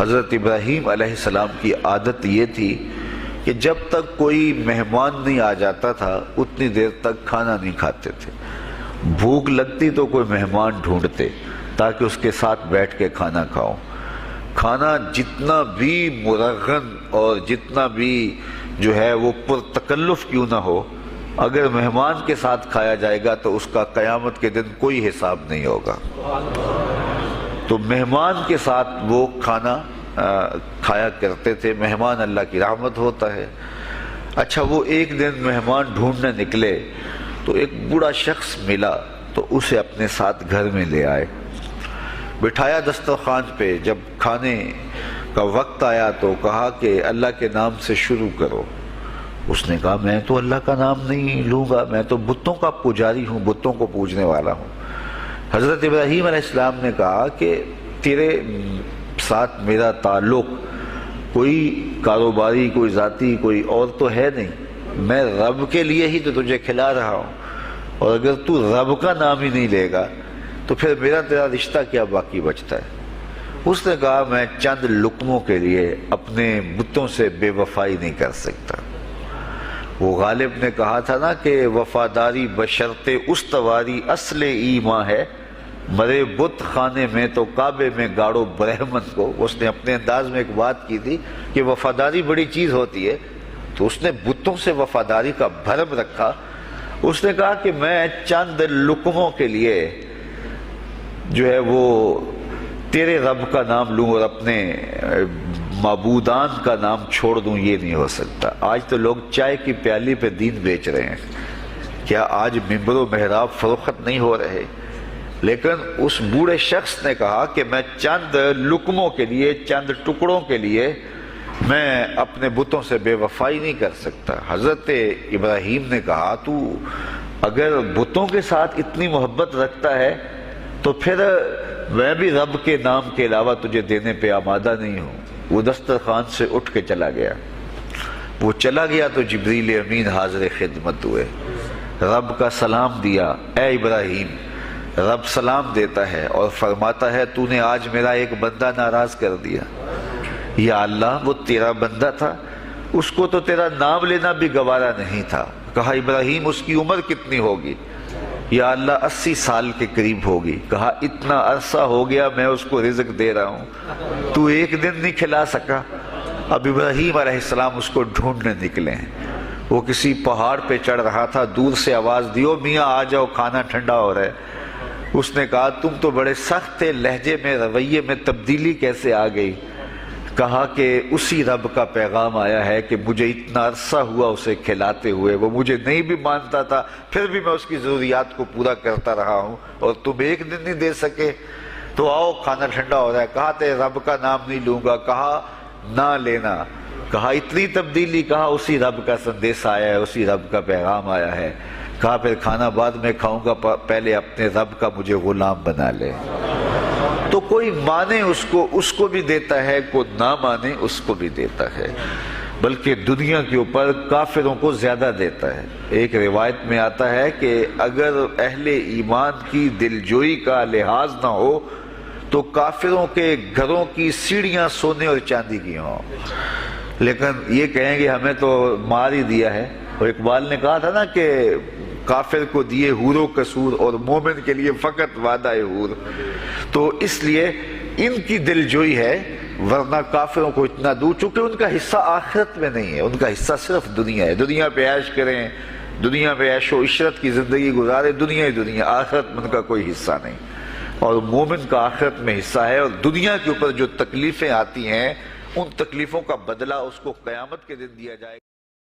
حضرت ابراہیم علیہ السلام کی عادت یہ تھی کہ جب تک کوئی مہمان نہیں آ جاتا تھا اتنی دیر تک کھانا نہیں کھاتے تھے۔ بھوک لگتی تو کوئی مہمان ڈھونڈتے تاکہ اس کے ساتھ بیٹھ کے کھانا کھاؤ۔ کھانا جتنا بھی مرغن اور جتنا بھی جو ہے وہ پرتکلف کیوں نہ ہو، اگر مہمان کے ساتھ کھایا جائے گا تو اس کا قیامت کے دن کوئی حساب نہیں ہوگا۔ تو مہمان کے ساتھ وہ کھانا کھایا کرتے تھے۔ مہمان اللہ کی رحمت ہوتا ہے۔ اچھا، وہ ایک دن مہمان ڈھونڈنے نکلے تو ایک بوڑھا شخص ملا تو اسے اپنے ساتھ گھر میں لے آئے، بٹھایا دسترخوان پہ۔ جب کھانے کا وقت آیا تو کہا کہ اللہ کے نام سے شروع کرو۔ اس نے کہا میں تو اللہ کا نام نہیں لوں گا، میں تو بتوں کا پجاری ہوں، بتوں کو پوجنے والا ہوں۔ حضرت ابراہیم علیہ السلام نے کہا کہ تیرے ساتھ میرا تعلق کوئی کاروباری، کوئی ذاتی، کوئی اور تو ہے نہیں، میں رب کے لیے ہی تو تجھے کھلا رہا ہوں، اور اگر تو رب کا نام ہی نہیں لے گا تو پھر میرا تیرا رشتہ کیا باقی بچتا ہے۔ اس نے کہا میں چند لقموں کے لیے اپنے بتوں سے بے وفائی نہیں کر سکتا۔ وہ غالب نے کہا تھا نا کہ وفاداری بشرط استواری اصل ایمان ہے، مرے بت خانے میں تو کعبے میں گاڑو برہمن کو۔ اس نے اپنے انداز میں ایک بات کی تھی کہ وفاداری بڑی چیز ہوتی ہے، تو اس نے بتوں سے وفاداری کا بھرم رکھا۔ اس نے کہا کہ میں چند لقموں کے لیے جو ہے وہ تیرے رب کا نام لوں اور اپنے معبودان کا نام چھوڑ دوں، یہ نہیں ہو سکتا۔ آج تو لوگ چائے کی پیالی پہ دین بیچ رہے ہیں، کیا آج ممبر و محراب فروخت نہیں ہو رہے؟ لیکن اس بوڑھے شخص نے کہا کہ میں چند لقموں کے لیے، چند ٹکڑوں کے لیے میں اپنے بتوں سے بے وفائی نہیں کر سکتا۔ حضرت ابراہیم نے کہا تو اگر بتوں کے ساتھ اتنی محبت رکھتا ہے تو پھر میں بھی رب کے نام کے علاوہ تجھے دینے پہ آمادہ نہیں ہوں۔ وہ دسترخوان سے اٹھ کے چلا گیا۔ وہ چلا گیا تو جبریل امین حاضر خدمت ہوئے، رب کا سلام دیا، اے ابراہیم۔ رب سلام دیتا ہے اور فرماتا ہے تو نے آج میرا ایک بندہ ناراض کر دیا۔ یا اللہ، وہ تیرا بندہ تھا، اس کو تو تیرا نام لینا بھی گوارا نہیں تھا۔ کہا ابراہیم اس کی عمر کتنی ہوگی؟ یا اللہ 80 سال کے قریب ہوگی۔ کہا اتنا عرصہ ہو گیا میں اس کو رزق دے رہا ہوں، تو ایک دن نہیں کھلا سکا۔ اب ابراہیم علیہ السلام اس کو ڈھونڈنے نکلے ہیں۔ وہ کسی پہاڑ پہ چڑھ رہا تھا، دور سے آواز دیو میاں آ جاؤ، کھانا ٹھنڈا ہو رہا ہے۔ اس نے کہا تم تو بڑے سخت تھے، لہجے میں، رویے میں تبدیلی کیسے آ گئی؟ کہا کہ اسی رب کا پیغام آیا ہے کہ مجھے اتنا عرصہ ہوا اسے کھلاتے ہوئے، وہ مجھے نہیں بھی مانتا تھا، پھر بھی میں اس کی ضروریات کو پورا کرتا رہا ہوں، اور تم ایک دن نہیں دے سکے؟ تو آؤ کھانا ٹھنڈا ہو رہا ہے۔ کہا تے رب کا نام نہیں لوں گا، کہا نہ لینا۔ کہا اتنی تبدیلی؟ کہا اسی رب کا سندیس آیا ہے، اسی رب کا پیغام آیا ہے۔ کہا پھر کھانا بعد میں کھاؤں گا، پہلے اپنے رب کا مجھے غلام بنا لے۔ تو کوئی مانے اس کو بھی دیتا ہے، کوئی نہ مانے اس کو بھی دیتا ہے، بلکہ دنیا کے اوپر کافروں کو زیادہ دیتا ہے۔ ایک روایت میں آتا ہے کہ اگر اہل ایمان کی دلجوئی کا لحاظ نہ ہو تو کافروں کے گھروں کی سیڑھیاں سونے اور چاندی کی ہوں، لیکن یہ کہیں گے ہمیں تو مار ہی دیا ہے۔ اور اقبال نے کہا تھا نا کہ کافر کو دیے حور و قصور اور مومن کے لیے فقط وعدہ حور۔ تو اس لیے ان کی دلجوئی ہے، ورنہ کافروں کو اتنا دور، چونکہ ان کا حصہ آخرت میں نہیں ہے، ان کا حصہ صرف دنیا ہے۔ دنیا پہ عیش کریں، دنیا پہ عیش و عشرت کی زندگی گزارے، دنیا ہی دنیا، آخرت میں ان کا کوئی حصہ نہیں۔ اور مومن کا آخرت میں حصہ ہے، اور دنیا کے اوپر جو تکلیفیں آتی ہیں ان تکلیفوں کا بدلہ اس کو قیامت کے دن دیا جائے گا۔